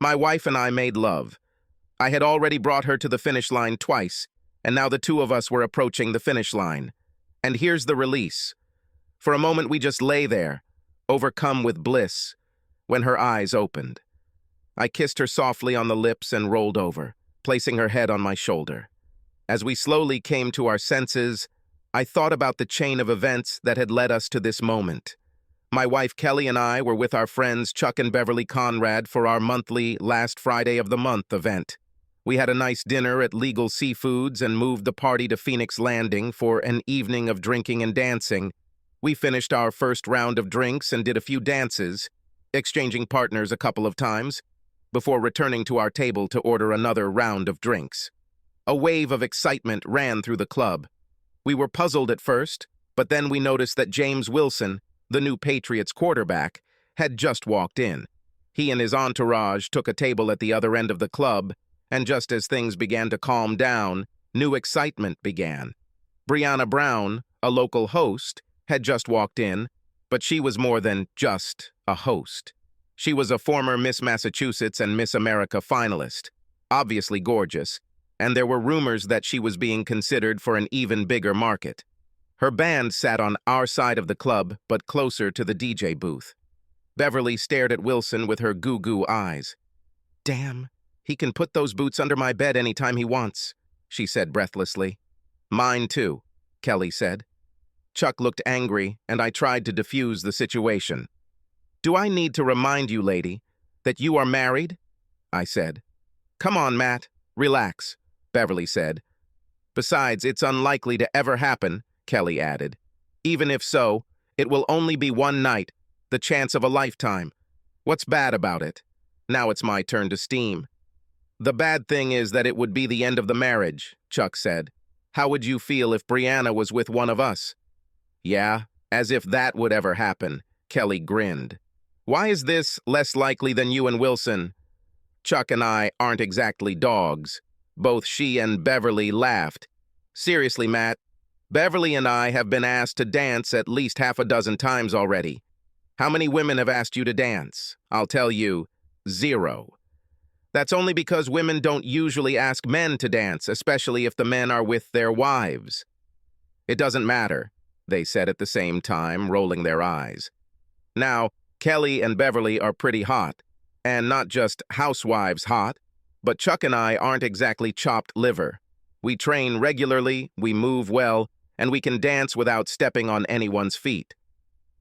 My wife and I made love. I had already brought her to the finish line twice, and now the two of us were approaching the finish line. And here's the release. For a moment we just lay there, overcome with bliss, when her eyes opened. I kissed her softly on the lips and rolled over, placing her head on my shoulder. As we slowly came to our senses, I thought about the chain of events that had led us to this moment. My wife Kelly and I were with our friends Chuck and Beverly Conrad for our monthly Last Friday of the Month event. We had a nice dinner at Legal Seafoods and moved the party to Phoenix Landing for an evening of drinking and dancing. We finished our first round of drinks and did a few dances, exchanging partners a couple of times, before returning to our table to order another round of drinks. A wave of excitement ran through the club. We were puzzled at first, but then we noticed that James Wilson, the new Patriots quarterback, had just walked in. He and his entourage took a table at the other end of the club, and just as things began to calm down, new excitement began. Brianna Brown, a local host, had just walked in, but she was more than just a host. She was a former Miss Massachusetts and Miss America finalist, obviously gorgeous, and there were rumors that she was being considered for an even bigger market. Her band sat on our side of the club, but closer to the DJ booth. Beverly stared at Wilson with her goo-goo eyes. "Damn, he can put those boots under my bed anytime he wants," she said breathlessly. "Mine too," Kelly said. Chuck looked angry, and I tried to defuse the situation. "Do I need to remind you, lady, that you are married?" I said. "Come on, Matt, relax," Beverly said. "Besides, it's unlikely to ever happen," Kelly added. "Even if so, it will only be one night, the chance of a lifetime. What's bad about it? Now it's my turn to steam." "The bad thing is that it would be the end of the marriage," Chuck said. "How would you feel if Brianna was with one of us?" "Yeah, as if that would ever happen," Kelly grinned. "Why is this less likely than you and Wilson?" "Chuck and I aren't exactly dogs." Both she and Beverly laughed. "Seriously, Matt, Beverly and I have been asked to dance at least half a dozen times already. How many women have asked you to dance? I'll tell you, 0. That's only because women don't usually ask men to dance, especially if the men are with their wives." "It doesn't matter," they said at the same time, rolling their eyes. Now, Kelly and Beverly are pretty hot, and not just housewives hot, but Chuck and I aren't exactly chopped liver. We train regularly, we move well, and we can dance without stepping on anyone's feet.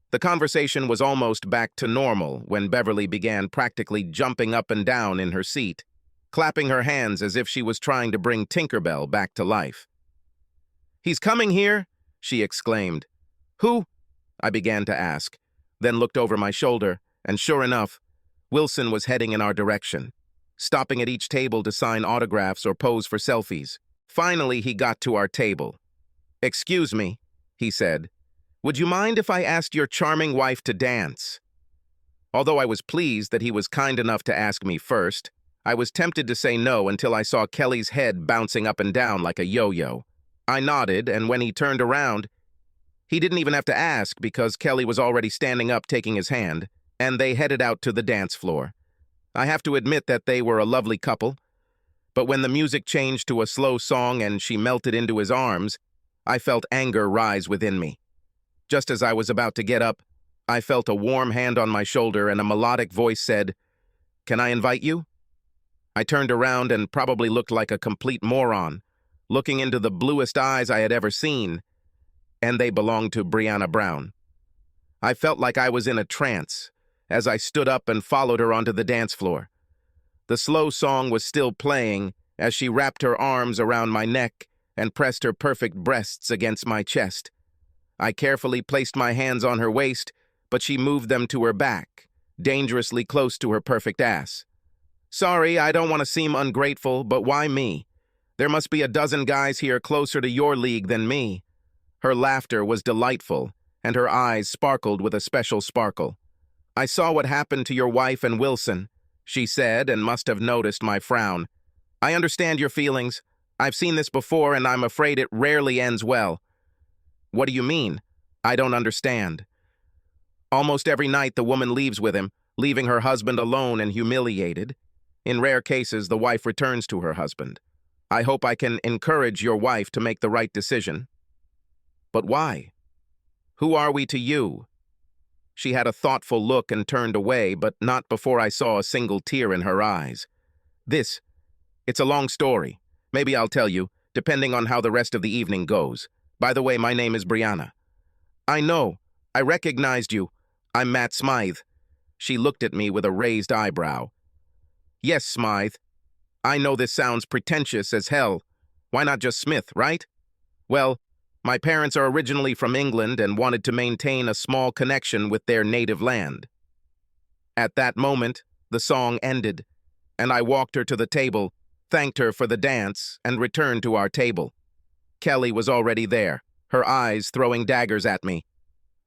The conversation was almost back to normal when Beverly began practically jumping up and down in her seat, clapping her hands as if she was trying to bring Tinkerbell back to life. "He's coming here!" she exclaimed. "Who?" I began to ask, then looked over my shoulder, and sure enough, Wilson was heading in our direction, stopping at each table to sign autographs or pose for selfies. Finally, he got to our table. "Excuse me," he said. "Would you mind if I asked your charming wife to dance?" Although I was pleased that he was kind enough to ask me first, I was tempted to say no until I saw Kelly's head bouncing up and down like a yo-yo. I nodded, and when he turned around, he didn't even have to ask because Kelly was already standing up taking his hand, and they headed out to the dance floor. I have to admit that they were a lovely couple, but when the music changed to a slow song and she melted into his arms, I felt anger rise within me. Just as I was about to get up, I felt a warm hand on my shoulder and a melodic voice said, "Can I invite you?" I turned around and probably looked like a complete moron, looking into the bluest eyes I had ever seen, and they belonged to Brianna Brown. I felt like I was in a trance as I stood up and followed her onto the dance floor. The slow song was still playing as she wrapped her arms around my neck and pressed her perfect breasts against my chest. I carefully placed my hands on her waist, but she moved them to her back, dangerously close to her perfect ass. "Sorry, I don't want to seem ungrateful, but why me? There must be a dozen guys here closer to your league than me." Her laughter was delightful, and her eyes sparkled with a special sparkle. "I saw what happened to your wife and Wilson," she said, and must have noticed my frown. "I understand your feelings. I've seen this before, and I'm afraid it rarely ends well." "What do you mean? I don't understand." "Almost every night the woman leaves with him, leaving her husband alone and humiliated. In rare cases, the wife returns to her husband. I hope I can encourage your wife to make the right decision. But why? Who are we to you? She had a thoughtful look and turned away, but not before I saw a single tear in her eyes. It's a long story. Maybe I'll tell you, depending on how the rest of the evening goes. By the way, my name is Brianna. I know. I recognized you. I'm Matt Smythe. She looked at me with a raised eyebrow. Yes, Smythe. I know this sounds pretentious as hell. Why not just Smith, right? Well, my parents are originally from England and wanted to maintain a small connection with their native land. At that moment, the song ended, and I walked her to the table, thanked her for the dance, and returned to our table. Kelly was already there, her eyes throwing daggers at me.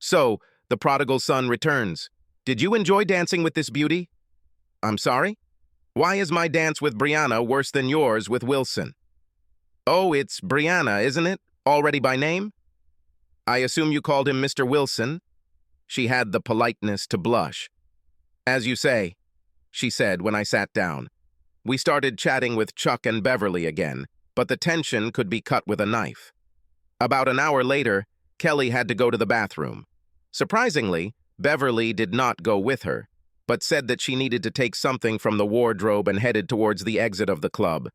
So, the prodigal son returns. Did you enjoy dancing with this beauty? I'm sorry? Why is my dance with Brianna worse than yours with Wilson? Oh, it's Brianna, isn't it? Already by name? I assume you called him Mr. Wilson? She had the politeness to blush. As you say, she said when I sat down. We started chatting with Chuck and Beverly again, but the tension could be cut with a knife. About an hour later, Kelly had to go to the bathroom. Surprisingly, Beverly did not go with her, but said that she needed to take something from the wardrobe and headed towards the exit of the club.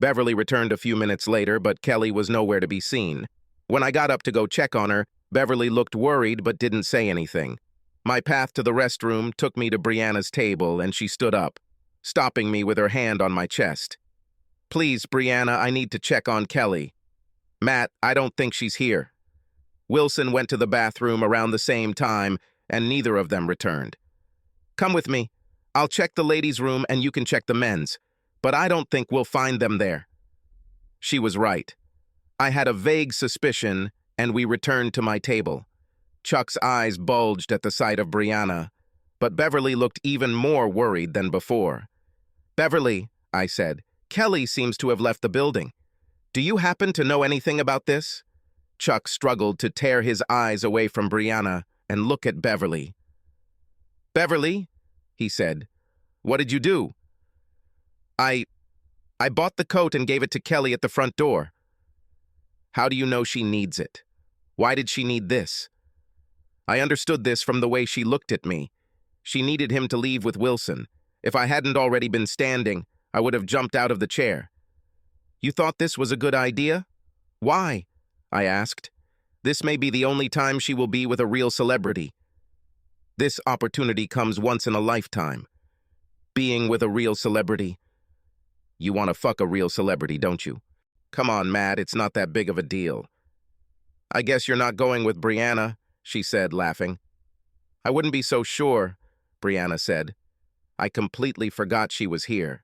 Beverly returned a few minutes later, but Kelly was nowhere to be seen. When I got up to go check on her, Beverly looked worried but didn't say anything. My path to the restroom took me to Brianna's table, and she stood up, stopping me with her hand on my chest. Please, Brianna, I need to check on Kelly. Matt, I don't think she's here. Wilson went to the bathroom around the same time, and neither of them returned. Come with me. I'll check the ladies' room and you can check the men's, but I don't think we'll find them there. She was right. I had a vague suspicion, and we returned to my table. Chuck's eyes bulged at the sight of Brianna, but Beverly looked even more worried than before. Beverly, I said, Kelly seems to have left the building. Do you happen to know anything about this? Chuck struggled to tear his eyes away from Brianna and look at Beverly. Beverly, he said, what did you do? I bought the coat and gave it to Kelly at the front door. How do you know she needs it? Why did she need this? I understood this from the way she looked at me. She needed him to leave with Wilson. If I hadn't already been standing, I would have jumped out of the chair. You thought this was a good idea? Why? I asked. This may be the only time she will be with a real celebrity. This opportunity comes once in a lifetime. Being with a real celebrity. You want to fuck a real celebrity, don't you? Come on, Matt, it's not that big of a deal. I guess you're not going with Brianna, she said, laughing. I wouldn't be so sure, Brianna said. I completely forgot she was here.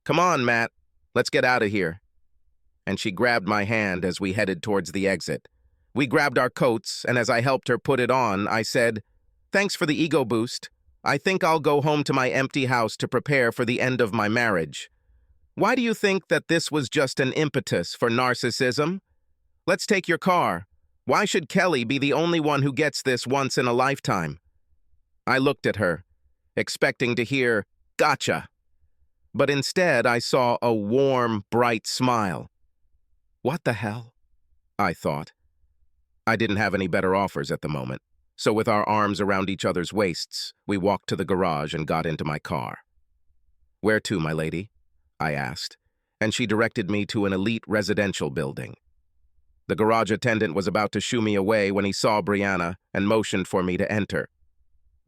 Come on, Matt, let's get out of here. And she grabbed my hand as we headed towards the exit. We grabbed our coats, and as I helped her put it on, I said, Thanks for the ego boost. I think I'll go home to my empty house to prepare for the end of my marriage. Why do you think that this was just an impetus for narcissism? Let's take your car. Why should Kelly be the only one who gets this once in a lifetime? I looked at her, expecting to hear, gotcha. But instead, I saw a warm, bright smile. What the hell? I thought. I didn't have any better offers at the moment, so with our arms around each other's waists, we walked to the garage and got into my car. Where to, my lady? I asked, and she directed me to an elite residential building. The garage attendant was about to shoo me away when he saw Brianna and motioned for me to enter.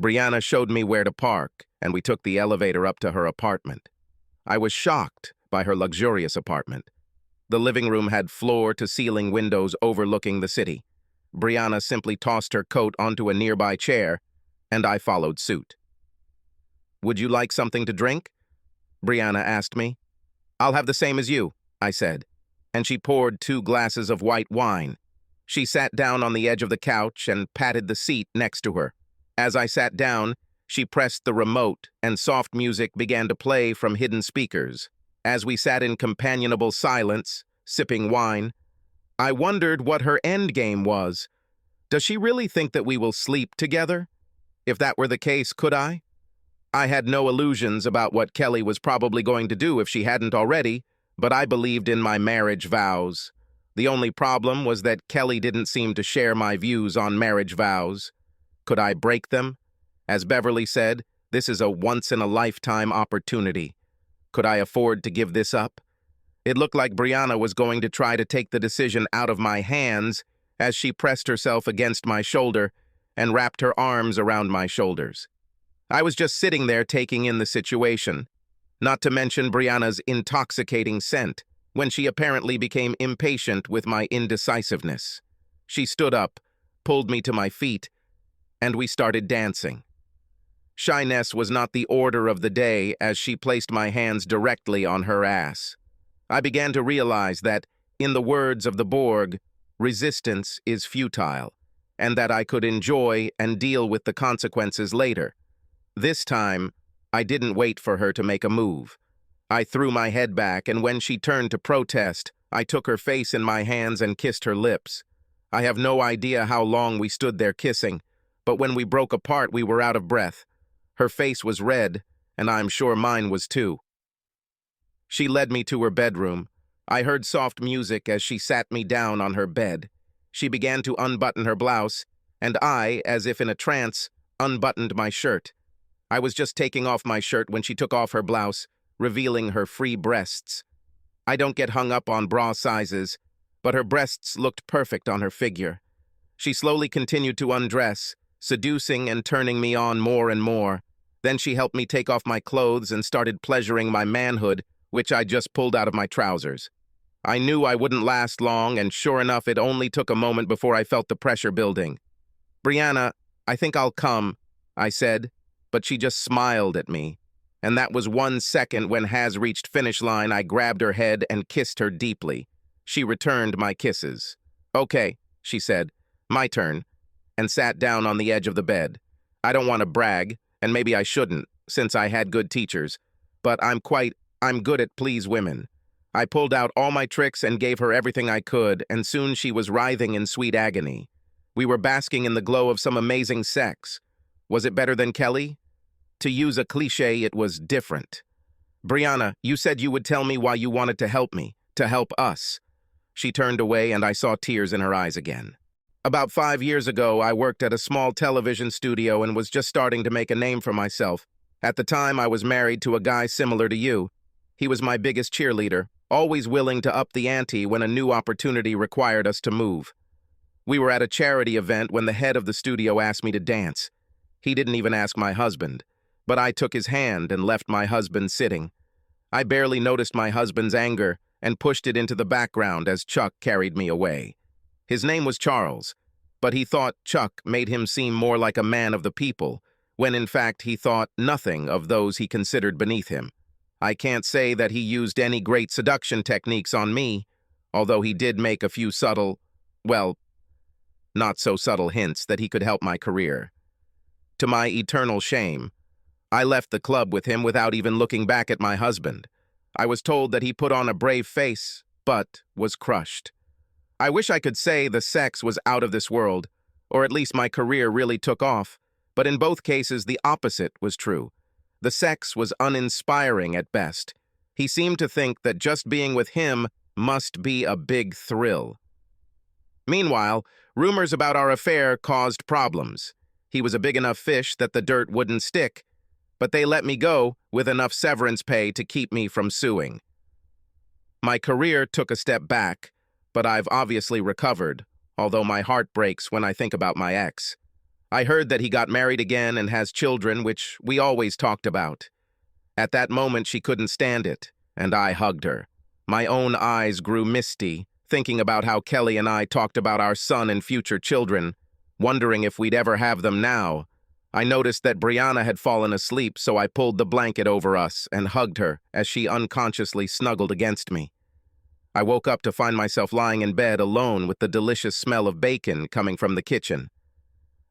Brianna showed me where to park, and we took the elevator up to her apartment. I was shocked by her luxurious apartment. The living room had floor-to-ceiling windows overlooking the city. Brianna simply tossed her coat onto a nearby chair, and I followed suit. Would you like something to drink? Brianna asked me. I'll have the same as you, I said, and she poured 2 glasses of white wine. She sat down on the edge of the couch and patted the seat next to her. As I sat down, she pressed the remote and soft music began to play from hidden speakers. As we sat in companionable silence, sipping wine, I wondered what her endgame was. Does she really think that we will sleep together? If that were the case, could I? I had no illusions about what Kelly was probably going to do if she hadn't already, but I believed in my marriage vows. The only problem was that Kelly didn't seem to share my views on marriage vows. Could I break them? As Beverly said, this is a once-in-a-lifetime opportunity. Could I afford to give this up? It looked like Brianna was going to try to take the decision out of my hands as she pressed herself against my shoulder and wrapped her arms around my shoulders. I was just sitting there taking in the situation, not to mention Brianna's intoxicating scent, when she apparently became impatient with my indecisiveness. She stood up, pulled me to my feet, and we started dancing. Shyness was not the order of the day as she placed my hands directly on her ass. I began to realize that, in the words of the Borg, resistance is futile, and that I could enjoy and deal with the consequences later. This time, I didn't wait for her to make a move. I threw my head back, and when she turned to protest, I took her face in my hands and kissed her lips. I have no idea how long we stood there kissing, but when we broke apart, we were out of breath. Her face was red, and I'm sure mine was too. She led me to her bedroom. I heard soft music as she sat me down on her bed. She began to unbutton her blouse, and I, as if in a trance, unbuttoned my shirt. I was just taking off my shirt when she took off her blouse, revealing her free breasts. I don't get hung up on bra sizes, but her breasts looked perfect on her figure. She slowly continued to undress, seducing and turning me on more and more. Then she helped me take off my clothes and started pleasuring my manhood, which I just pulled out of my trousers. I knew I wouldn't last long, and sure enough, it only took a moment before I felt the pressure building. "Brianna, I think I'll come," I said, but she just smiled at me. And that was 1 second when Has reached finish line. I grabbed her head and kissed her deeply. She returned my kisses. "Okay," she said, "my turn," and sat down on the edge of the bed. I don't want to brag, and maybe I shouldn't, since I had good teachers, but I'm good at please women. I pulled out all my tricks and gave her everything I could, and soon she was writhing in sweet agony. We were basking in the glow of some amazing sex. Was it better than Kelly? To use a cliche, it was different. "Brianna, you said you would tell me why you wanted to help me, to help us." She turned away, and I saw tears in her eyes again. "About 5 years ago, I worked at a small television studio and was just starting to make a name for myself. At the time, I was married to a guy similar to you. He was my biggest cheerleader, always willing to up the ante when a new opportunity required us to move. We were at a charity event when the head of the studio asked me to dance. He didn't even ask my husband, but I took his hand and left my husband sitting. I barely noticed my husband's anger and pushed it into the background as Chuck carried me away. His name was Charles, but he thought Chuck made him seem more like a man of the people, when in fact he thought nothing of those he considered beneath him. I can't say that he used any great seduction techniques on me, although he did make a few subtle, well, not so subtle hints that he could help my career. To my eternal shame, I left the club with him without even looking back at my husband. I was told that he put on a brave face, but was crushed. I wish I could say the sex was out of this world, or at least my career really took off, but in both cases the opposite was true. The sex was uninspiring at best. He seemed to think that just being with him must be a big thrill. Meanwhile, rumors about our affair caused problems. He was a big enough fish that the dirt wouldn't stick, but they let me go with enough severance pay to keep me from suing. My career took a step back, but I've obviously recovered, although my heart breaks when I think about my ex. I heard that he got married again and has children, which we always talked about. At that moment, she couldn't stand it, and I hugged her. My own eyes grew misty, thinking about how Kelly and I talked about our son and future children, wondering if we'd ever have them now. I noticed that Brianna had fallen asleep, so I pulled the blanket over us and hugged her as she unconsciously snuggled against me. I woke up to find myself lying in bed alone with the delicious smell of bacon coming from the kitchen.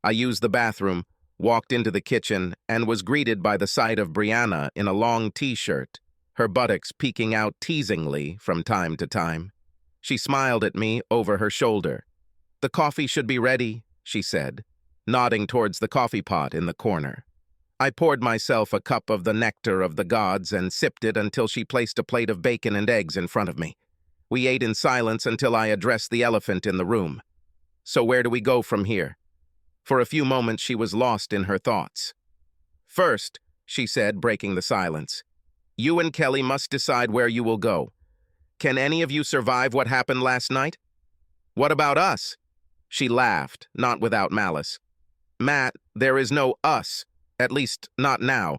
I used the bathroom, walked into the kitchen, and was greeted by the sight of Brianna in a long t-shirt, her buttocks peeking out teasingly from time to time. She smiled at me over her shoulder. "The coffee should be ready," she said, nodding towards the coffee pot in the corner. I poured myself a cup of the nectar of the gods and sipped it until she placed a plate of bacon and eggs in front of me. We ate in silence until I addressed the elephant in the room. So where do we go from here? For a few moments she was lost in her thoughts. First, she said, breaking the silence, you and Kelly must decide where you will go. Can any of you survive what happened last night? What about us? She laughed, not without malice. Matt, there is no us, at least not now.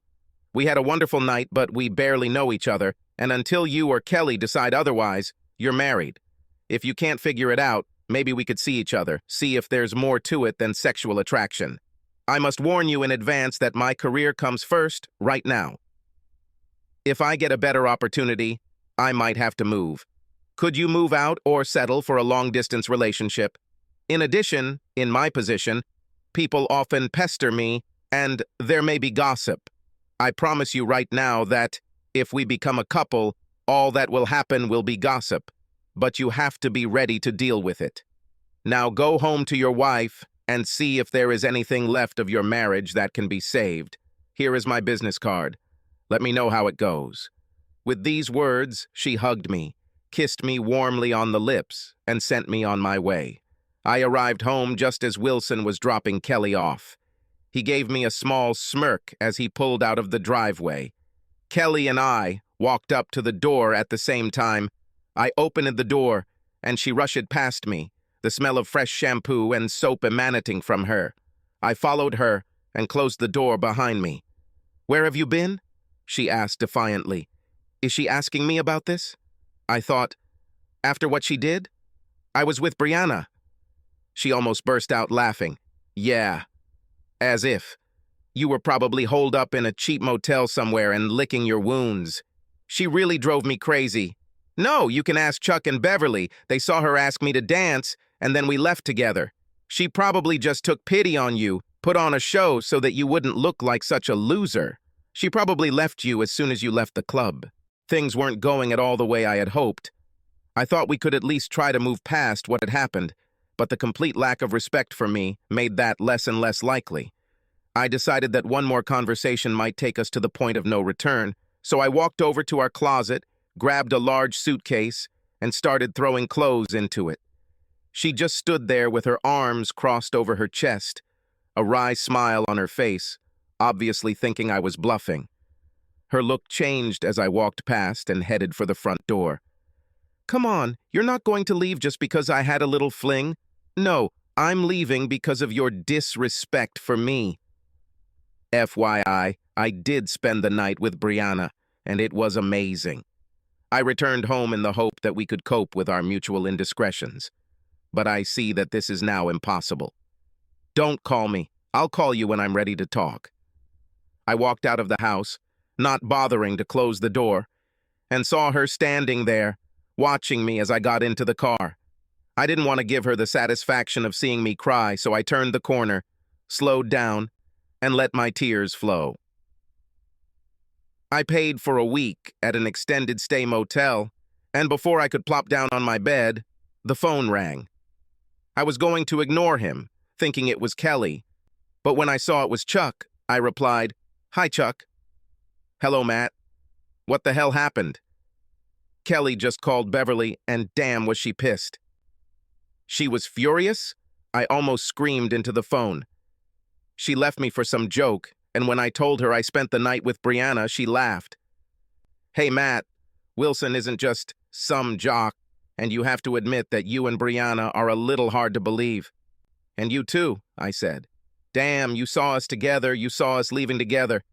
We had a wonderful night, but we barely know each other, and until you or Kelly decide otherwise, you're married. If you can't figure it out, maybe we could see each other, see if there's more to it than sexual attraction. I must warn you in advance that my career comes first, right now. If I get a better opportunity, I might have to move. Could you move out or settle for a long-distance relationship? In addition, in my position, people often pester me, and there may be gossip. I promise you right now that, if we become a couple, all that will happen will be gossip, but you have to be ready to deal with it. Now go home to your wife and see if there is anything left of your marriage that can be saved. Here is my business card. Let me know how it goes. With these words, she hugged me, kissed me warmly on the lips, and sent me on my way. I arrived home just as Wilson was dropping Kelly off. He gave me a small smirk as he pulled out of the driveway. Kelly and I walked up to the door at the same time. I opened the door, and she rushed past me, the smell of fresh shampoo and soap emanating from her. I followed her and closed the door behind me. Where have you been? She asked defiantly. Is she asking me about this? I thought, after what she did? I was with Brianna. She almost burst out laughing. Yeah, as if. You were probably holed up in a cheap motel somewhere and licking your wounds. She really drove me crazy. No, you can ask Chuck and Beverly. They saw her ask me to dance, and then we left together. She probably just took pity on you, put on a show so that you wouldn't look like such a loser. She probably left you as soon as you left the club. Things weren't going at all the way I had hoped. I thought we could at least try to move past what had happened, but the complete lack of respect for me made that less and less likely. I decided that one more conversation might take us to the point of no return, so I walked over to our closet, grabbed a large suitcase, and started throwing clothes into it. She just stood there with her arms crossed over her chest, a wry smile on her face, obviously thinking I was bluffing. Her look changed as I walked past and headed for the front door. Come on, you're not going to leave just because I had a little fling? No, I'm leaving because of your disrespect for me. FYI, I did spend the night with Brianna, and it was amazing. I returned home in the hope that we could cope with our mutual indiscretions. But I see that this is now impossible. Don't call me. I'll call you when I'm ready to talk. I walked out of the house, not bothering to close the door, and saw her standing there, watching me as I got into the car. I didn't want to give her the satisfaction of seeing me cry, so I turned the corner, slowed down, and let my tears flow. I paid for a week at an extended stay motel, and before I could plop down on my bed, the phone rang. I was going to ignore him, thinking it was Kelly, but when I saw it was Chuck, I replied, "Hi, Chuck." "Hello, Matt. What the hell happened?" Kelly just called Beverly, and damn was she pissed. She was furious? I almost screamed into the phone. She left me for some joke, and when I told her I spent the night with Brianna, she laughed. "Hey, Matt, Wilson isn't just some jock, and you have to admit that you and Brianna are a little hard to believe." "And you too," I said. "Damn, you saw us together, you saw us leaving together.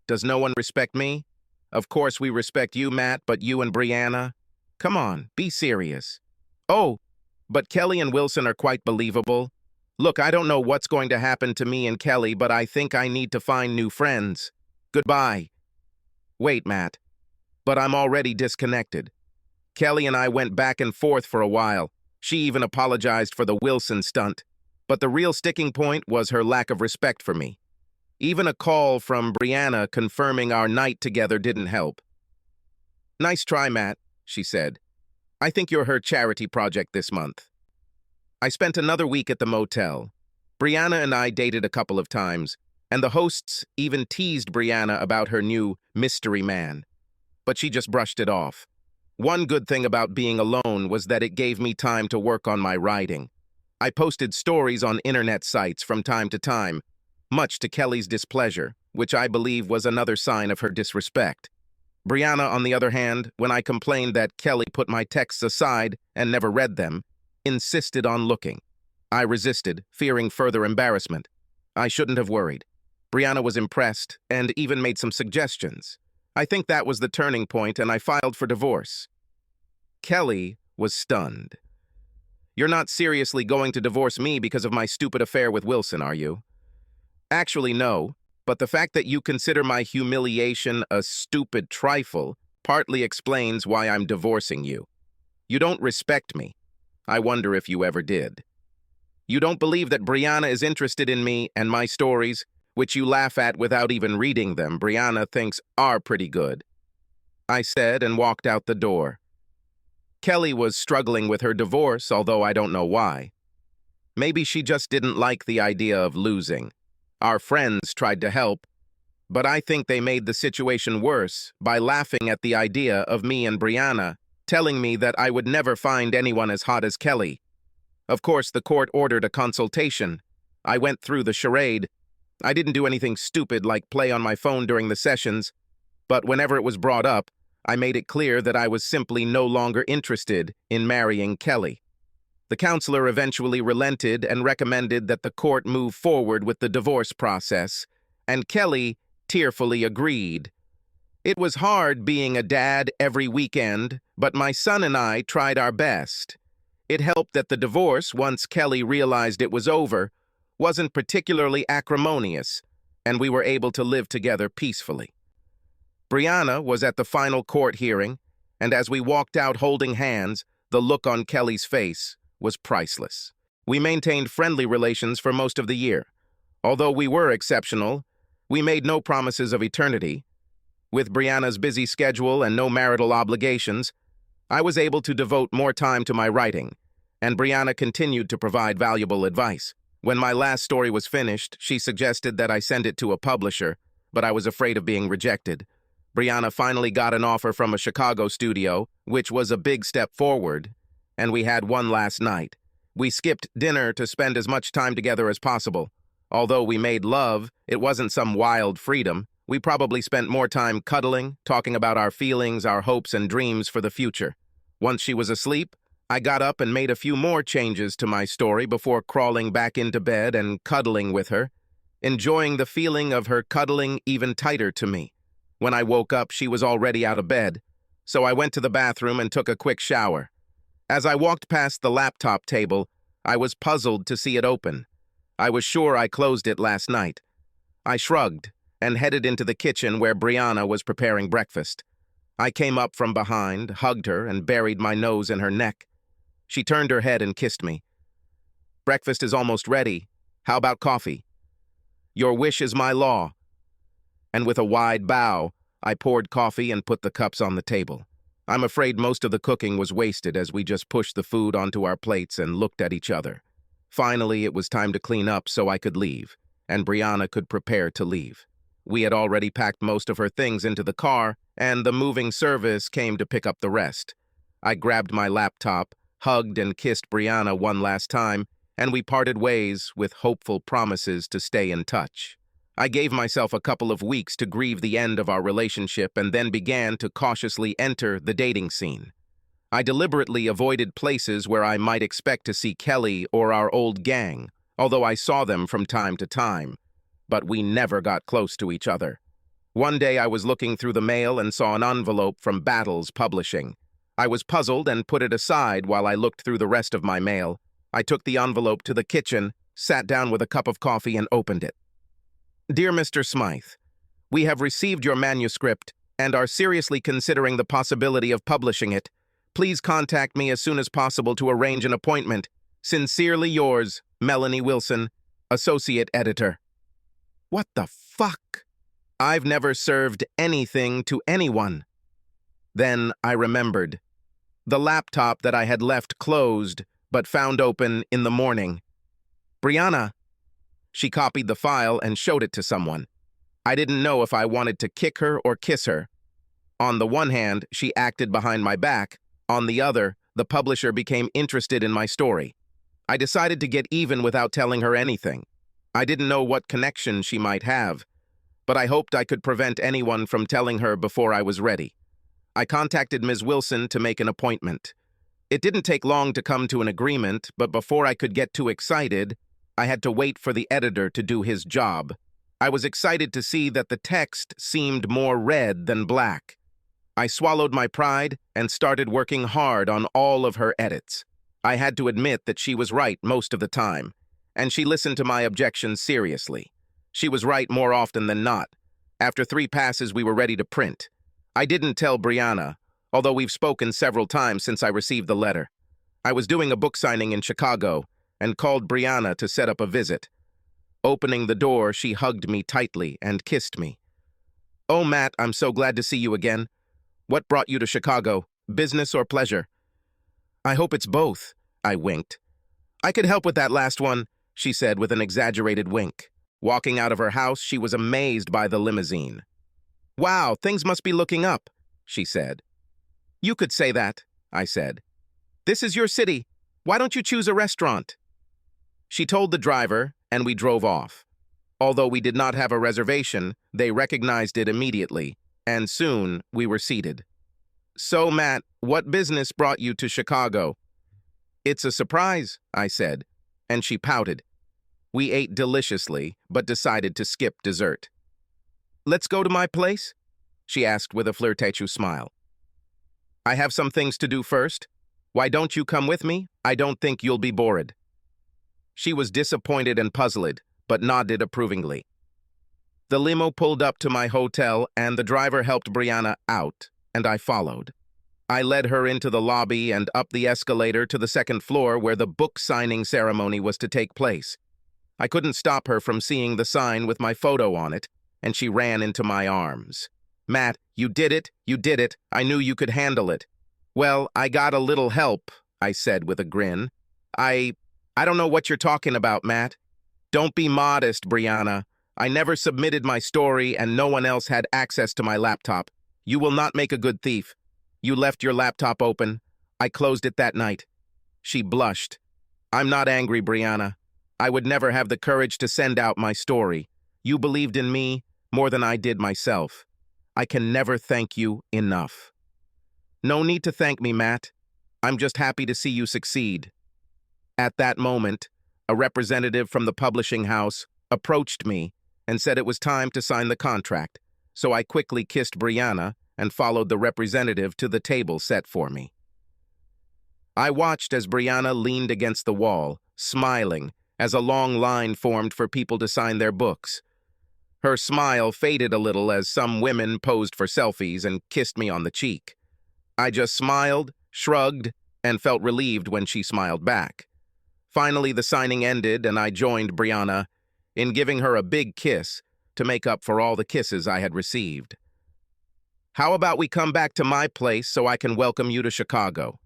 Does no one respect me? Of course we respect you, Matt, but you and Brianna? Come on, be serious." "Oh, but Kelly and Wilson are quite believable. Look, I don't know what's going to happen to me and Kelly, but I think I need to find new friends. Goodbye." "Wait, Matt. But I'm already disconnected. Kelly and I went back and forth for a while. She even apologized for the Wilson stunt. But the real sticking point was her lack of respect for me. Even a call from Brianna confirming our night together didn't help." "Nice try, Matt," she said. "I think you're her charity project this month." I spent another week at the motel. Brianna and I dated a couple of times, and the hosts even teased Brianna about her new mystery man. But she just brushed it off. One good thing about being alone was that it gave me time to work on my writing. I posted stories on internet sites from time to time, much to Kelly's displeasure, which I believe was another sign of her disrespect. Brianna, on the other hand, when I complained that Kelly put my texts aside and never read them, insisted on looking. I resisted, fearing further embarrassment. I shouldn't have worried. Brianna was impressed and even made some suggestions. I think that was the turning point, and I filed for divorce. Kelly was stunned. "You're not seriously going to divorce me because of my stupid affair with Wilson, are you?" "Actually, no, but the fact that you consider my humiliation a stupid trifle partly explains why I'm divorcing you. You don't respect me. I wonder if you ever did. You don't believe that Brianna is interested in me and my stories, which you laugh at without even reading them, Brianna thinks are pretty good," I said and walked out the door. Kelly was struggling with her divorce, although I don't know why. Maybe she just didn't like the idea of losing. Our friends tried to help, but I think they made the situation worse by laughing at the idea of me and Brianna, telling me that I would never find anyone as hot as Kelly. Of course, the court ordered a consultation. I went through the charade. I didn't do anything stupid like play on my phone during the sessions, but whenever it was brought up, I made it clear that I was simply no longer interested in marrying Kelly. The counselor eventually relented and recommended that the court move forward with the divorce process, and Kelly tearfully agreed. It was hard being a dad every weekend, but my son and I tried our best. It helped that the divorce, once Kelly realized it was over, wasn't particularly acrimonious, and we were able to live together peacefully. Brianna was at the final court hearing, and as we walked out holding hands, the look on Kelly's face was priceless. We maintained friendly relations for most of the year. Although we were exceptional, we made no promises of eternity. With Brianna's busy schedule and no marital obligations, I was able to devote more time to my writing, and Brianna continued to provide valuable advice. When my last story was finished, she suggested that I send it to a publisher, but I was afraid of being rejected. Brianna finally got an offer from a Chicago studio, which was a big step forward, and we had one last night. We skipped dinner to spend as much time together as possible. Although we made love, it wasn't some wild freedom. We probably spent more time cuddling, talking about our feelings, our hopes, and dreams for the future. Once she was asleep, I got up and made a few more changes to my story before crawling back into bed and cuddling with her, enjoying the feeling of her cuddling even tighter to me. When I woke up, she was already out of bed, so I went to the bathroom and took a quick shower. As I walked past the laptop table, I was puzzled to see it open. I was sure I closed it last night. I shrugged and headed into the kitchen where Brianna was preparing breakfast. I came up from behind, hugged her, and buried my nose in her neck. She turned her head and kissed me. "Breakfast is almost ready. How about coffee?" "Your wish is my law." And with a wide bow, I poured coffee and put the cups on the table. I'm afraid most of the cooking was wasted as we just pushed the food onto our plates and looked at each other. Finally, it was time to clean up so I could leave, and Brianna could prepare to leave. We had already packed most of her things into the car, and the moving service came to pick up the rest. I grabbed my laptop, hugged and kissed Brianna one last time, and we parted ways with hopeful promises to stay in touch. I gave myself a couple of weeks to grieve the end of our relationship and then began to cautiously enter the dating scene. I deliberately avoided places where I might expect to see Kelly or our old gang, although I saw them from time to time, but we never got close to each other. One day I was looking through the mail and saw an envelope from Battles Publishing. I was puzzled and put it aside while I looked through the rest of my mail. I took the envelope to the kitchen, sat down with a cup of coffee, and opened it. "Dear Mr. Smythe, we have received your manuscript and are seriously considering the possibility of publishing it. Please contact me as soon as possible to arrange an appointment. Sincerely yours, Melanie Wilson, Associate Editor." What the fuck? I've never served anything to anyone. Then I remembered. The laptop that I had left closed, but found open in the morning. "Brianna." She copied the file and showed it to someone. I didn't know if I wanted to kick her or kiss her. On the one hand, she acted behind my back. On the other, the publisher became interested in my story. I decided to get even without telling her anything. I didn't know what connection she might have, but I hoped I could prevent anyone from telling her before I was ready. I contacted Ms. Wilson to make an appointment. It didn't take long to come to an agreement, but before I could get too excited, I had to wait for the editor to do his job. I was excited to see that the text seemed more red than black. I swallowed my pride and started working hard on all of her edits. I had to admit that she was right most of the time, and she listened to my objections seriously. She was right more often than not. After 3 passes, we were ready to print. I didn't tell Brianna, although we've spoken several times since I received the letter. I was doing a book signing in Chicago and called Brianna to set up a visit. Opening the door, she hugged me tightly and kissed me. "Oh, Matt, I'm so glad to see you again. What brought you to Chicago, business or pleasure?" "I hope it's both," I winked. "I could help with that last one," she said with an exaggerated wink. Walking out of her house, she was amazed by the limousine. "Wow, things must be looking up," she said. "You could say that," I said. "This is your city. Why don't you choose a restaurant?" She told the driver, and we drove off. Although we did not have a reservation, they recognized it immediately, and soon we were seated. "So, Matt, what business brought you to Chicago?" "It's a surprise," I said, and she pouted. We ate deliciously, but decided to skip dessert. "Let's go to my place?" she asked with a flirtatious smile. "I have some things to do first. Why don't you come with me? I don't think you'll be bored." She was disappointed and puzzled, but nodded approvingly. The limo pulled up to my hotel, and the driver helped Brianna out, and I followed. I led her into the lobby and up the escalator to the second floor where the book signing ceremony was to take place. I couldn't stop her from seeing the sign with my photo on it, and she ran into my arms. "Matt, you did it, you did it. I knew you could handle it." "Well, I got a little help," I said with a grin. I don't know what you're talking about, Matt." "Don't be modest, Brianna. I never submitted my story and no one else had access to my laptop. You will not make a good thief. You left your laptop open. I closed it that night." She blushed. "I'm not angry, Brianna. I would never have the courage to send out my story. You believed in me more than I did myself. I can never thank you enough." "No need to thank me, Matt. I'm just happy to see you succeed." At that moment, a representative from the publishing house approached me and said it was time to sign the contract, so I quickly kissed Brianna and followed the representative to the table set for me. I watched as Brianna leaned against the wall, smiling, as a long line formed for people to sign their books. Her smile faded a little as some women posed for selfies and kissed me on the cheek. I just smiled, shrugged, and felt relieved when she smiled back. Finally, the signing ended, and I joined Brianna in giving her a big kiss to make up for all the kisses I had received. "How about we come back to my place so I can welcome you to Chicago?"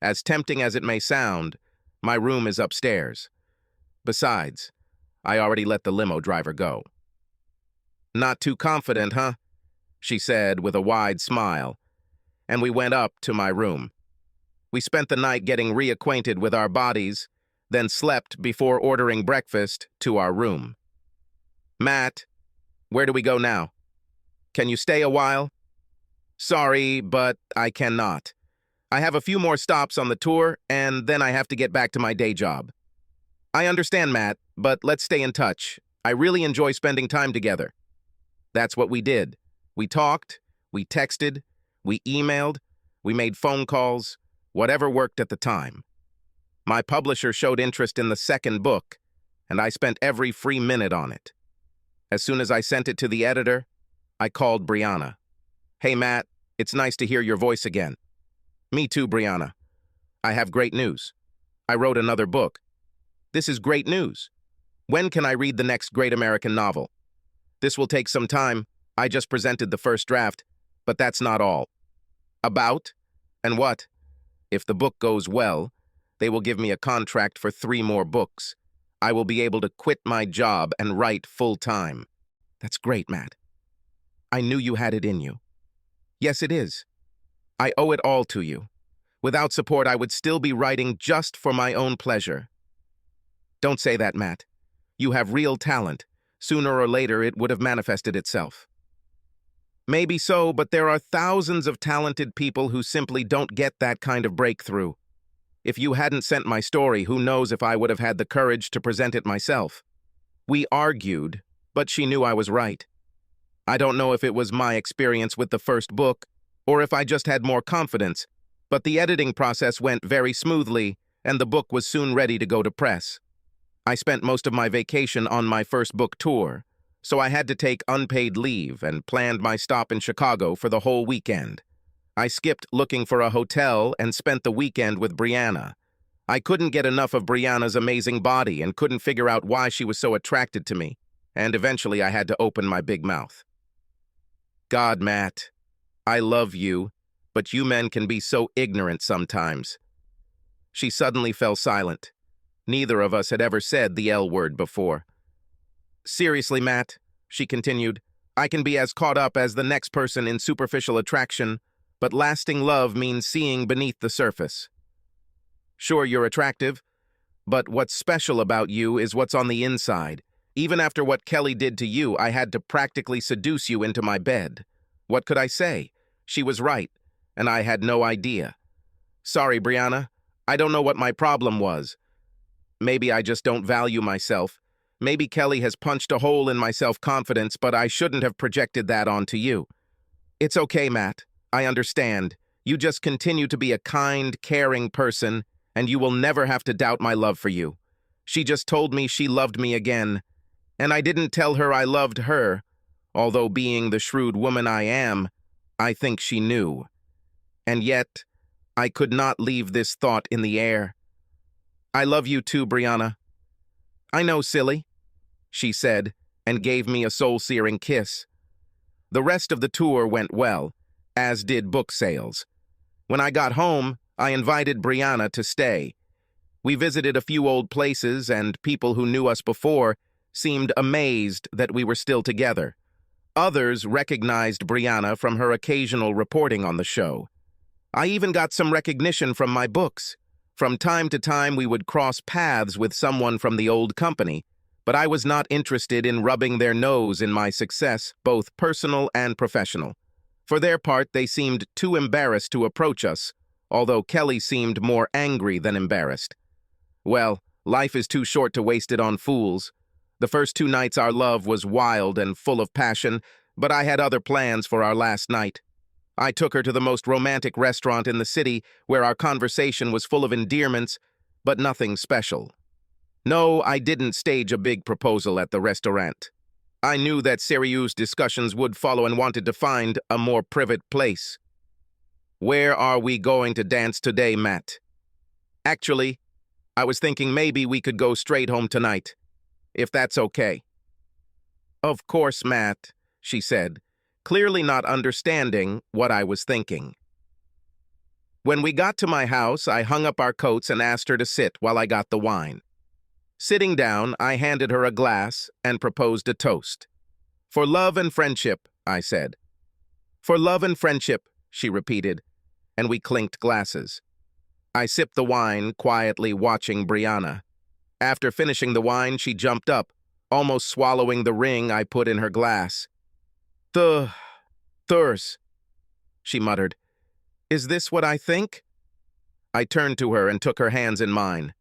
As tempting as it may sound, my room is upstairs. Besides, I already let the limo driver go. "Not too confident, huh?" she said with a wide smile, and we went up to my room. We spent the night getting reacquainted with our bodies, then slept before ordering breakfast to our room. "Matt, where do we go now? Can you stay a while?" "Sorry, but I cannot. I have a few more stops on the tour, and then I have to get back to my day job." "I understand, Matt, but let's stay in touch. I really enjoy spending time together." That's what we did. We talked, we texted, we emailed, we made phone calls, whatever worked at the time. My publisher showed interest in the second book, and I spent every free minute on it. As soon as I sent it to the editor, I called Brianna. "Hey, Matt, it's nice to hear your voice again." "Me too, Brianna. I have great news. I wrote another book." "This is great news. When can I read the next great American novel?" "This will take some time. I just presented the first draft, but that's not all." "About? And what?" "If the book goes well, they will give me a contract for 3 more books. I will be able to quit my job and write full-time. That's great, Matt. I knew you had it in you. Yes, it is. I owe it all to you. Without support, I would still be writing just for my own pleasure. Don't say that, Matt. You have real talent. Sooner or later, it would have manifested itself. Maybe so, but there are thousands of talented people who simply don't get that kind of breakthrough. If you hadn't sent my story, who knows if I would have had the courage to present it myself. We argued, but she knew I was right. I don't know if it was my experience with the first book, or if I just had more confidence, but the editing process went very smoothly, and the book was soon ready to go to press. I spent most of my vacation on my first book tour, so I had to take unpaid leave and planned my stop in Chicago for the whole weekend. I skipped looking for a hotel and spent the weekend with Brianna. I couldn't get enough of Brianna's amazing body and couldn't figure out why she was so attracted to me, and eventually I had to open my big mouth. God, Matt, I love you, but you men can be so ignorant sometimes. She suddenly fell silent. Neither of us had ever said the L word before. Seriously, Matt, she continued, I can be as caught up as the next person in superficial attraction, but lasting love means seeing beneath the surface. Sure, you're attractive, but what's special about you is what's on the inside. Even after what Kelly did to you, I had to practically seduce you into my bed. What could I say? She was right, and I had no idea. Sorry, Brianna. I don't know what my problem was. Maybe I just don't value myself. Maybe Kelly has punched a hole in my self-confidence, but I shouldn't have projected that onto you. It's okay, Matt. I understand. You just continue to be a kind, caring person, and you will never have to doubt my love for you. She just told me she loved me again, and I didn't tell her I loved her, although being the shrewd woman I am, I think she knew. And yet, I could not leave this thought in the air. I love you too, Brianna. I know, silly, she said, and gave me a soul-searing kiss. The rest of the tour went well, as did book sales. When I got home, I invited Brianna to stay. We visited a few old places, and people who knew us before seemed amazed that we were still together. Others recognized Brianna from her occasional reporting on the show. I even got some recognition from my books. From time to time, we would cross paths with someone from the old company, but I was not interested in rubbing their nose in my success, both personal and professional. For their part, they seemed too embarrassed to approach us, although Kelly seemed more angry than embarrassed. Well, life is too short to waste it on fools. The first 2 nights our love was wild and full of passion, but I had other plans for our last night. I took her to the most romantic restaurant in the city, where our conversation was full of endearments, but nothing special. No, I didn't stage a big proposal at the restaurant. I knew that serious discussions would follow and wanted to find a more private place. Where are we going to dance today, Matt? Actually, I was thinking maybe we could go straight home tonight, if that's okay. Of course, Matt, she said, clearly not understanding what I was thinking. When we got to my house, I hung up our coats and asked her to sit while I got the wine. Sitting down, I handed her a glass and proposed a toast. For love and friendship, I said. For love and friendship, she repeated, and we clinked glasses. I sipped the wine, quietly watching Brianna. After finishing the wine, she jumped up, almost swallowing the ring I put in her glass. Thurs, she muttered. Is this what I think? I turned to her and took her hands in mine.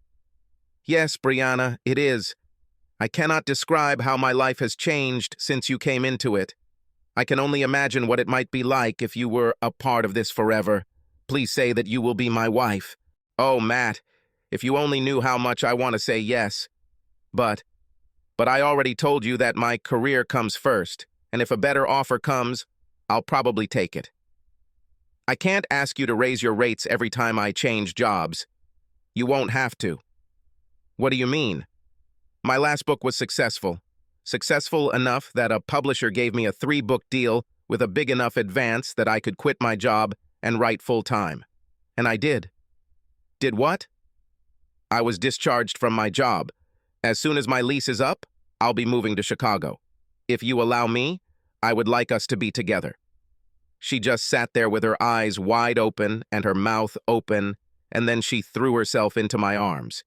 Yes, Brianna, it is. I cannot describe how my life has changed since you came into it. I can only imagine what it might be like if you were a part of this forever. Please say that you will be my wife. Oh, Matt, if you only knew how much I want to say yes. But I already told you that my career comes first, and if a better offer comes, I'll probably take it. I can't ask you to raise your rates every time I change jobs. You won't have to. What do you mean? My last book was successful. Successful enough that a publisher gave me a 3-book deal with a big enough advance that I could quit my job and write full-time. And I did. Did what? I was discharged from my job. As soon as my lease is up, I'll be moving to Chicago. If you allow me, I would like us to be together." She just sat there with her eyes wide open and her mouth open, and then she threw herself into my arms.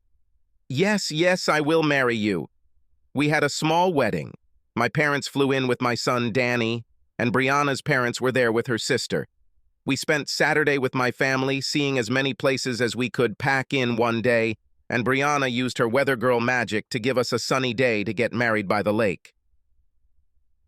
"Yes, yes, I will marry you." We had a small wedding. My parents flew in with my son Danny, and Brianna's parents were there with her sister. We spent Saturday with my family, seeing as many places as we could pack in one day, and Brianna used her weather girl magic to give us a sunny day to get married by the lake.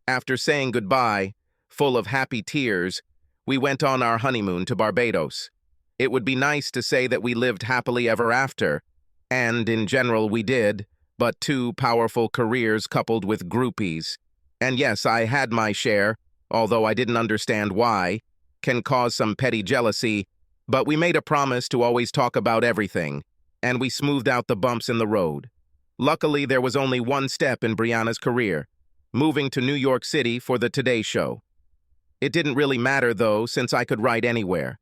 After saying goodbye, full of happy tears, we went on our honeymoon to Barbados. It would be nice to say that we lived happily ever after, and in general we did, but two powerful careers coupled with groupies. And yes, I had my share, although I didn't understand why, can cause some petty jealousy, but we made a promise to always talk about everything, and we smoothed out the bumps in the road. Luckily, there was only one step in Brianna's career: moving to New York City for the Today Show. It didn't really matter, though, since I could write anywhere.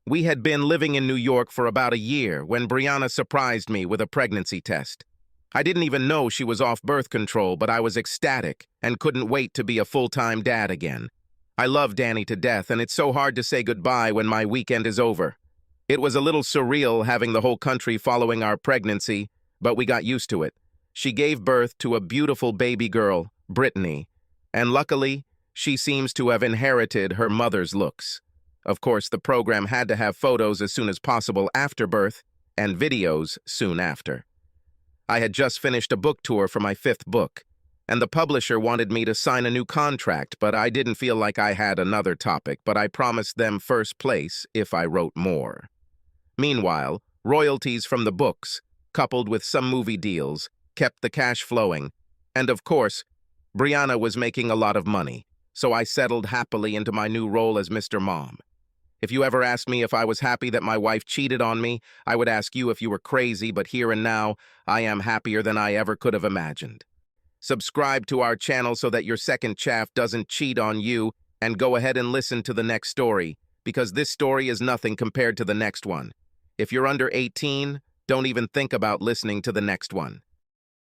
We had been living in New York for about a year when Brianna surprised me with a pregnancy test. I didn't even know she was off birth control, but I was ecstatic and couldn't wait to be a full-time dad again. I love Danny to death, and it's so hard to say goodbye when my weekend is over. It was a little surreal having the whole country following our pregnancy, but we got used to it. She gave birth to a beautiful baby girl, Brittany, and luckily, she seems to have inherited her mother's looks. Of course, the program had to have photos as soon as possible after birth and videos soon after. I had just finished a book tour for my 5th book, and the publisher wanted me to sign a new contract, but I didn't feel like I had another topic, but I promised them first place if I wrote more. Meanwhile, royalties from the books, coupled with some movie deals, kept the cash flowing, and of course, Brianna was making a lot of money, so I settled happily into my new role as Mr. Mom. If you ever asked me if I was happy that my wife cheated on me, I would ask you if you were crazy, but here and now, I am happier than I ever could have imagined. Subscribe to our channel so that your second chaff doesn't cheat on you, and go ahead and listen to the next story, because this story is nothing compared to the next one. If you're under 18, don't even think about listening to the next one.